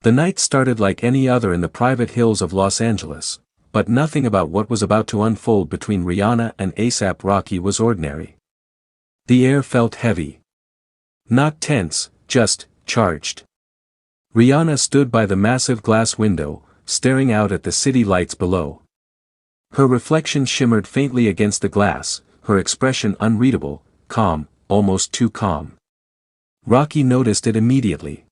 The night started like any other in the private hills of Los Angeles, but nothing about what was about to unfold between Rihanna and A$AP Rocky was ordinary. The air felt heavy. Not tense, just charged. Rihanna stood by the massive glass window, staring out at the city lights below. Her reflection shimmered faintly against the glass, her expression unreadable, calm, almost too calm. Rocky noticed it immediately.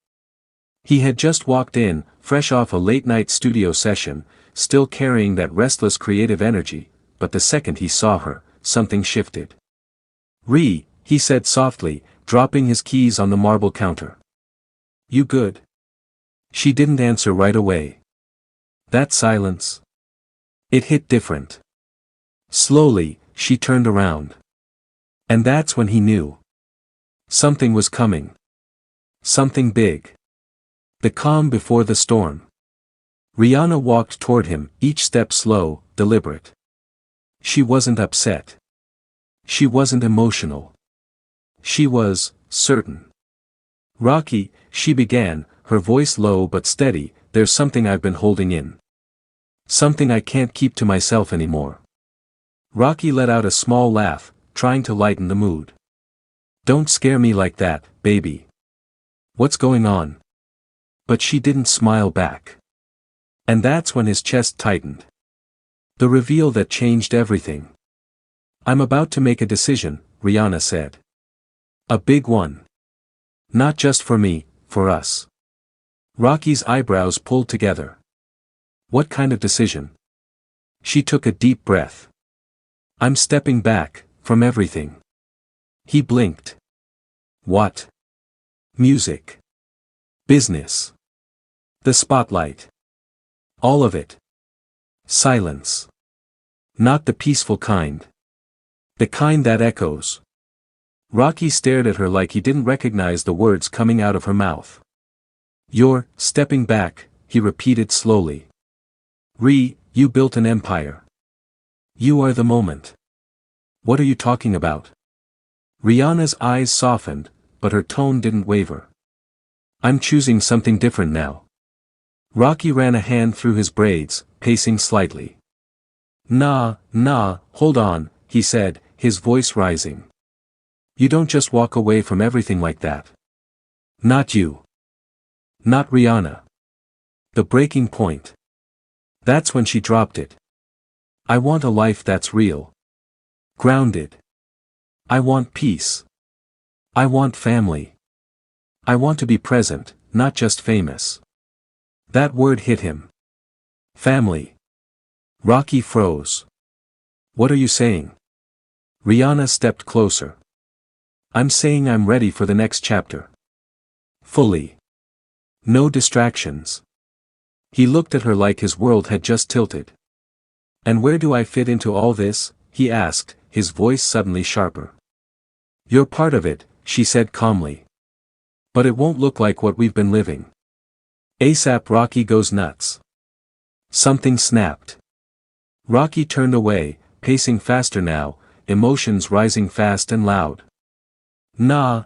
He had just walked in, fresh off a late-night studio session, still carrying that restless creative energy, but the second he saw her, something shifted. He said softly, dropping his keys on the marble counter. You good? She didn't answer right away. That silence. It hit different. Slowly, she turned around. And that's when he knew. Something was coming. Something big. The calm before the storm. Rihanna walked toward him, each step slow, deliberate. She wasn't upset. She wasn't emotional. She was certain. Rocky, she began, her voice low but steady, there's something I've been holding in. Something I can't keep to myself anymore. Rocky let out a small laugh, trying to lighten the mood. Don't scare me like that, baby. What's going on? But she didn't smile back. And that's when his chest tightened. The reveal that changed everything. I'm about to make a decision, Rihanna said. A big one. Not just for me, for us. Rocky's eyebrows pulled together. What kind of decision? She took a deep breath. I'm stepping back, from everything. He blinked. What? Music. Business. The spotlight. All of it. Silence. Not the peaceful kind. The kind that echoes. Rocky stared at her like he didn't recognize the words coming out of her mouth. You're stepping back, he repeated slowly. You built an empire. You are the moment. What are you talking about? Rihanna's eyes softened, but her tone didn't waver. I'm choosing something different now. Rocky ran a hand through his braids, pacing slightly. Nah, hold on, he said, his voice rising. You don't just walk away from everything like that. Not you. Not Rihanna. The breaking point. That's when she dropped it. I want a life that's real. Grounded. I want peace. I want family. I want to be present, not just famous. That word hit him. Family. Rocky froze. What are you saying? Rihanna stepped closer. I'm saying I'm ready for the next chapter. Fully. No distractions. He looked at her like his world had just tilted. And where do I fit into all this? He asked, his voice suddenly sharper. You're part of it, she said calmly. But it won't look like what we've been living. A$AP Rocky goes nuts. Something snapped. Rocky turned away, pacing faster now, emotions rising fast and loud. Nah,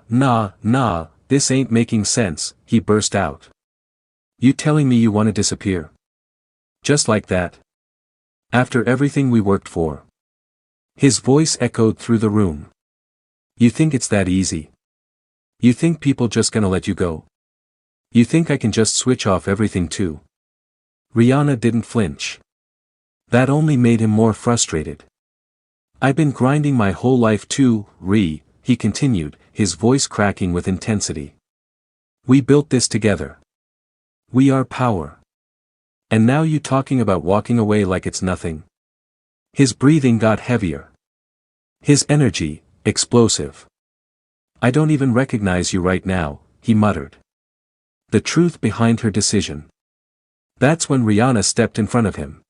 this ain't making sense, he burst out. You telling me you want to disappear? Just like that? After everything we worked for? His voice echoed through the room. You think it's that easy? You think people just gonna let you go? You think I can just switch off everything too? Rihanna didn't flinch. That only made him more frustrated. I've been grinding my whole life too, he continued, his voice cracking with intensity. We built this together. We are power. And now you talking about walking away like it's nothing? His breathing got heavier. His energy, explosive. I don't even recognize you right now, he muttered. The truth behind her decision. That's when Rihanna stepped in front of him.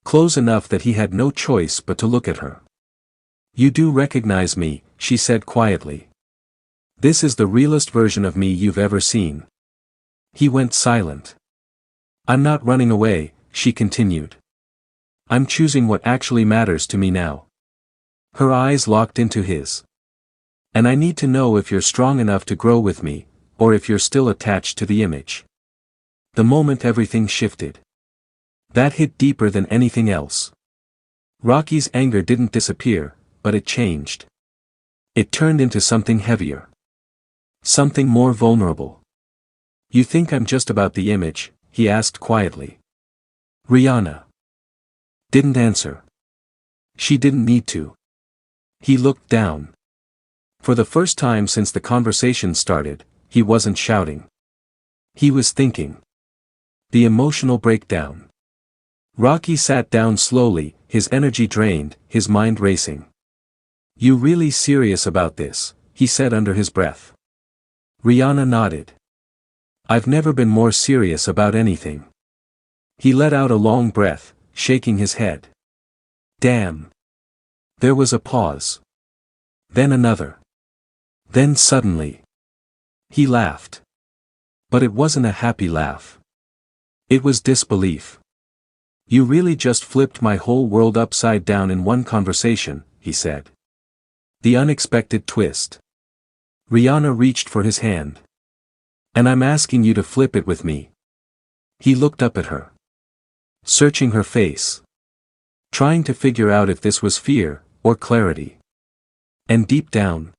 Close enough that he had no choice but to look at her. You do recognize me, she said quietly. This is the realest version of me you've ever seen. He went silent. I'm not running away, she continued. I'm choosing what actually matters to me now. Her eyes locked into his. And I need to know if you're strong enough to grow with me, or if you're still attached to the image. The moment everything shifted. That hit deeper than anything else. Rocky's anger didn't disappear, but it changed. It turned into something heavier. Something more vulnerable. "You think I'm just about the image?" he asked quietly. Rihanna didn't answer. She didn't need to. He looked down. For the first time since the conversation started, he wasn't shouting. He was thinking. The emotional breakdown. Rocky sat down slowly, his energy drained, his mind racing. "You really serious about this?" he said under his breath. Rihanna nodded. "I've never been more serious about anything." He let out a long breath, shaking his head. "Damn." There was a pause. Then another. Then suddenly. He laughed. But it wasn't a happy laugh. It was disbelief. "You really just flipped my whole world upside down in one conversation," he said. The unexpected twist. Rihanna reached for his hand. "And I'm asking you to flip it with me." He looked up at her. Searching her face. Trying to figure out if this was fear, or clarity. And deep down.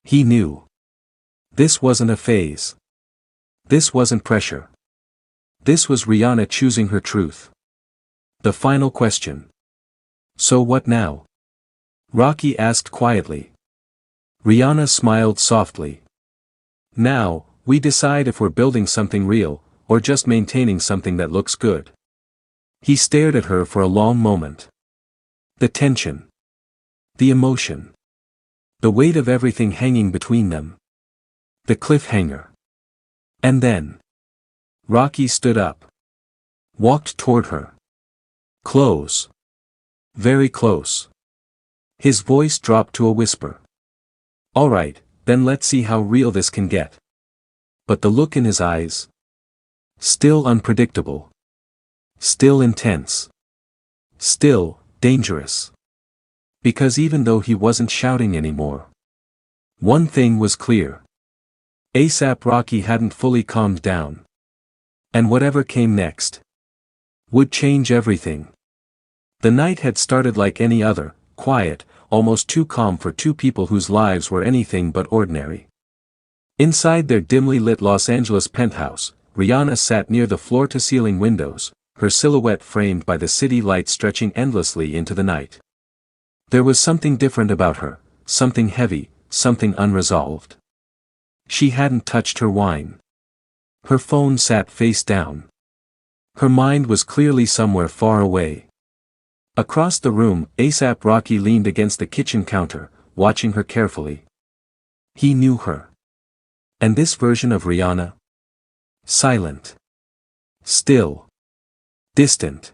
He knew. This wasn't a phase. This wasn't pressure. This was Rihanna choosing her truth. The final question. "So what now?" Rocky asked quietly. Rihanna smiled softly. "Now, we decide if we're building something real, or just maintaining something that looks good." He stared at her for a long moment. The tension. The emotion. The weight of everything hanging between them. The cliffhanger. And then. Rocky stood up. Walked toward her. Close. Very close. His voice dropped to a whisper. "All right, then let's see how real this can get." But the look in his eyes. Still unpredictable. Still intense. Still dangerous. Because even though he wasn't shouting anymore, one thing was clear. ASAP Rocky hadn't fully calmed down. And whatever came next would change everything. The night had started like any other, quiet, almost too calm for two people whose lives were anything but ordinary. Inside their dimly lit Los Angeles penthouse, Rihanna sat near the floor-to-ceiling windows, her silhouette framed by the city lights stretching endlessly into the night. There was something different about her, something heavy, something unresolved. She hadn't touched her wine. Her phone sat face down. Her mind was clearly somewhere far away. Across the room, ASAP Rocky leaned against the kitchen counter, watching her carefully. He knew her. And this version of Rihanna? Silent. Still. Distant.